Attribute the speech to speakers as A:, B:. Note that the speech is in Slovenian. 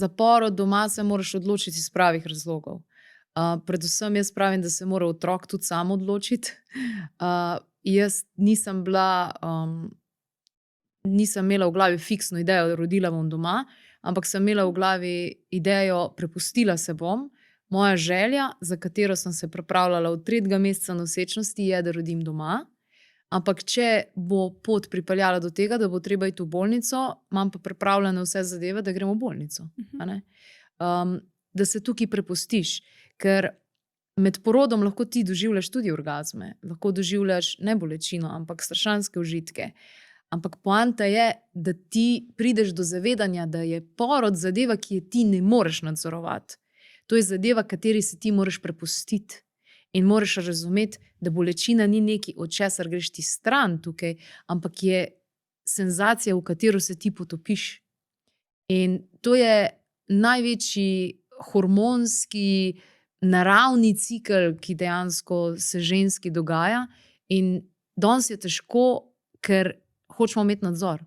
A: Za porod doma se moraš odločiti iz pravih razlogov. Predvsem jaz pravim, da se mora otrok tudi sam odločiti. Jaz nisem bila, nisem imela v glavi fiksno idejo, rodila bom doma, ampak sem imela v glavi idejo, prepustila se bom. Moja želja, za katero sem se pripravljala od 3. meseca nosečnosti, je, da rodim doma. Ampak če bo pot pripeljala do tega, da bo treba iti v bolnico, imam pa pripravljene vse zadeve, da grem v bolnico. A ne? Da se tukaj prepustiš, ker med porodom lahko ti doživljaš tudi orgazme, lahko doživljaš ne bolečino, ampak strašanske užitke. Ampak poanta je, da ti prideš do zavedanja, da je porod zadeva, ki je ti ne moreš nadzorovati. To je zadeva, kateri se ti moraš prepustiti. In moraš razumeti, da bolečina ni nekaj, od česar greš ti stran tukaj, ampak je senzacija, v katero se ti potopiš. In to je največji hormonski, naravni cikel, ki dejansko se ženski dogaja. In danes je težko, ker hočemo imeti nadzor.